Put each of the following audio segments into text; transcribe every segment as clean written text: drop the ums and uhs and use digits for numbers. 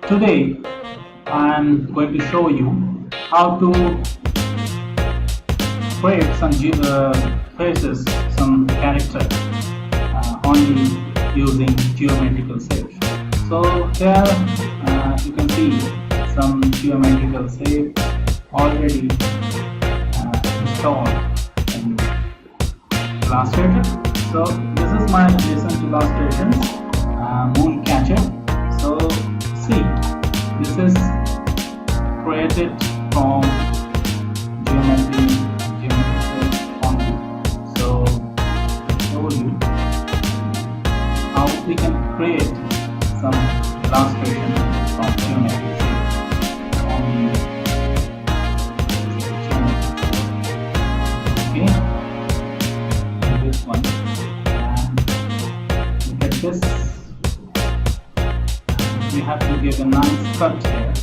Today I'm going to show you how to create some faces, some character only using geometrical shape. So here you can see some geometrical shape already installed in Illustrator. So this is my recent illustrations, moon catcher. So see, this is created from geometrical only. So I'll show you how we can create some illustration from geometry only. Okay, and this one, and look at this. We have to give a nice cut here.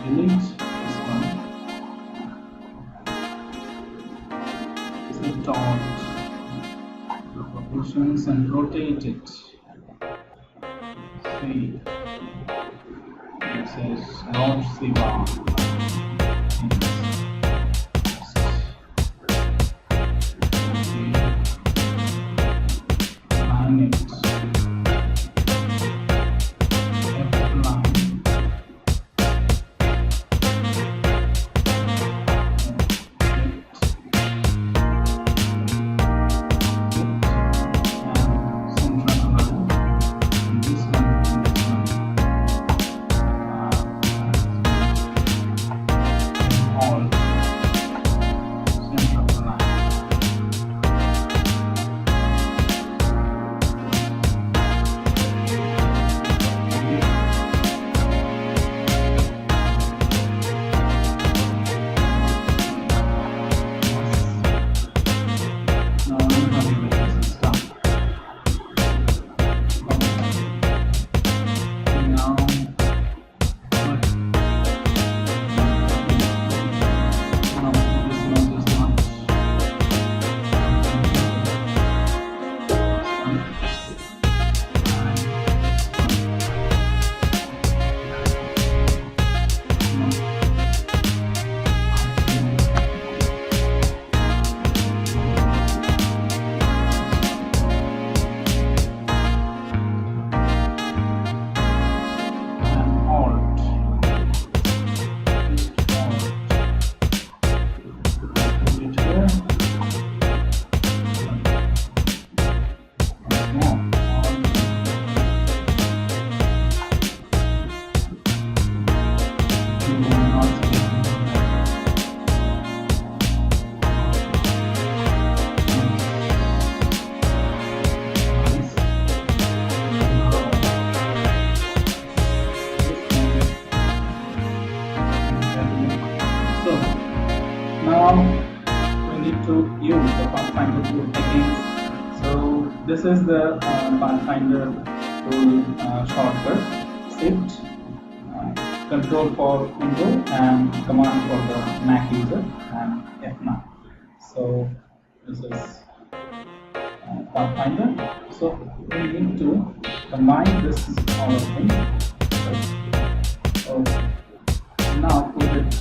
Delete this one. Select all the proportions and rotate it. See, it says Lord Shiva. Align it. Now we need to use the Pathfinder tool again. So this is the Pathfinder tool shortcut. Shift, Control for Windows, and Command for the Mac user, and F9. So this is Pathfinder. So we need to combine this all thing. So now put it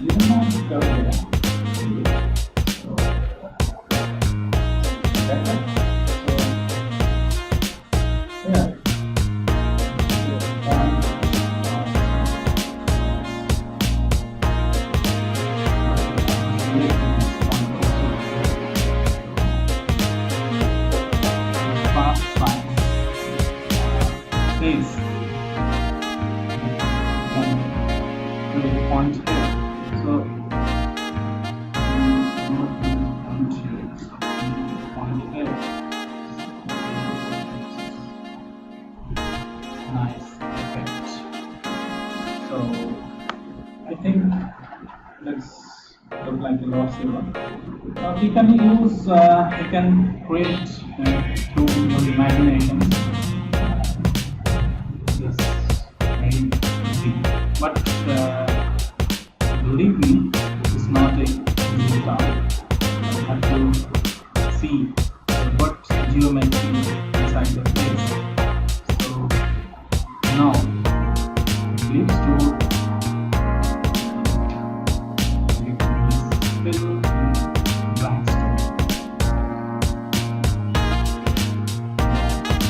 You don't want to go there. So, better. So, yeah. Space. Point here. So point here. Nice effect. So I think let's look like a lot silver. You can use, you can create through your imagination. This very easy, but believe me, it's not a easy task. You have to see what geometry inside the place. So now let's do fill in blank stone.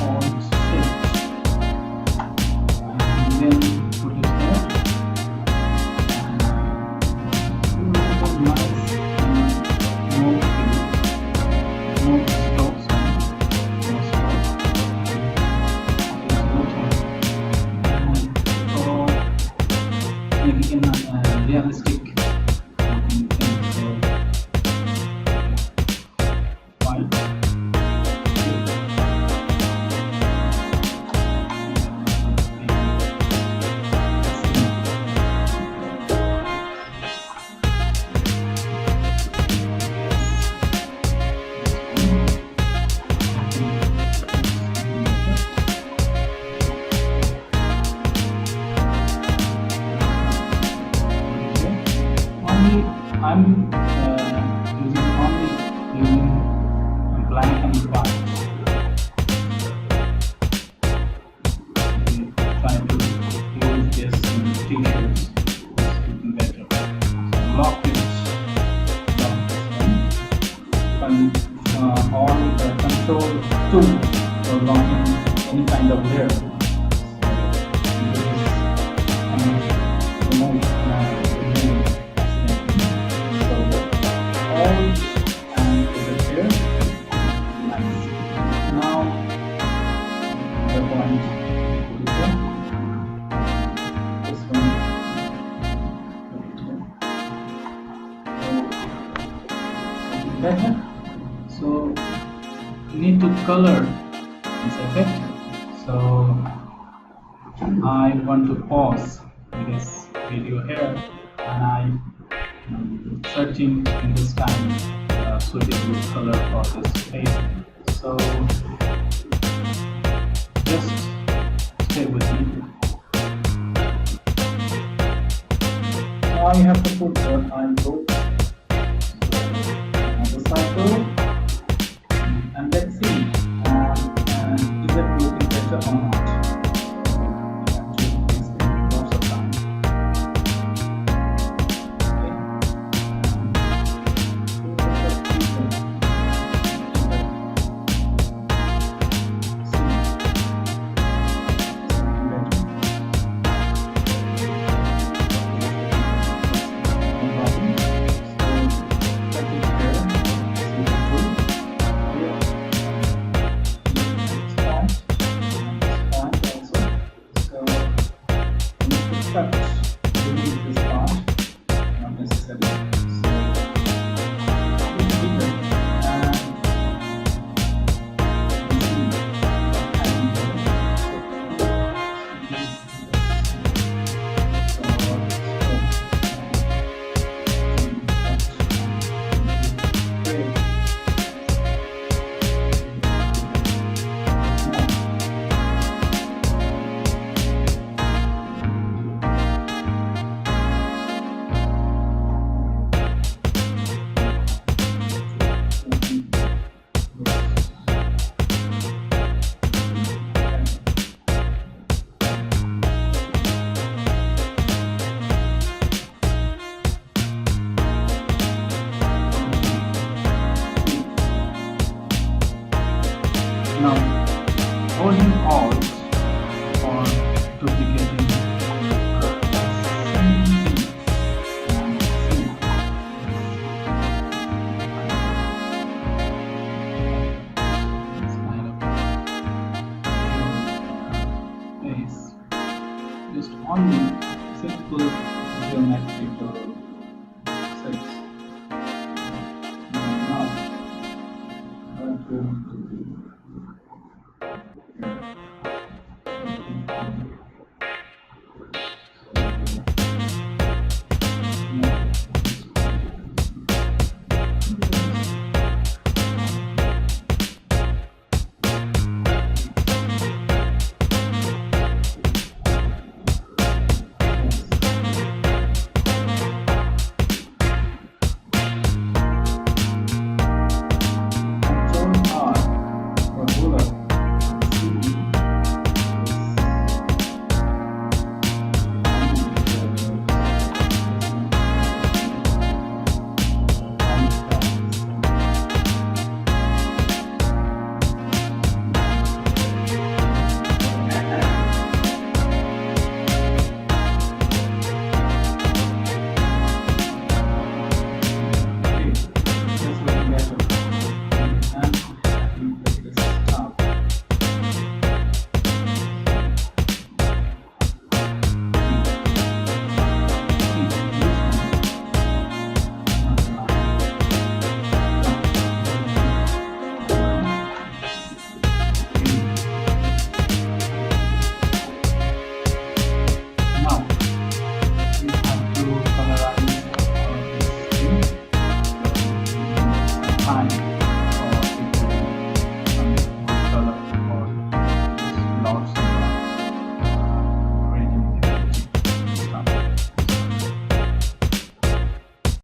Alt Shift and then put it here. Realistic white. I'm using black and white. Try to use this in t-shirts. It's looking better. So lock it. On the control 2 for locking any kind of layer. Better. So you need to color this effect. So I want to pause this video here, and I'm searching in this time suitable color for this page. So just stay with me. Now you have to put the time code. Cycle, and let's see is it looking better or not.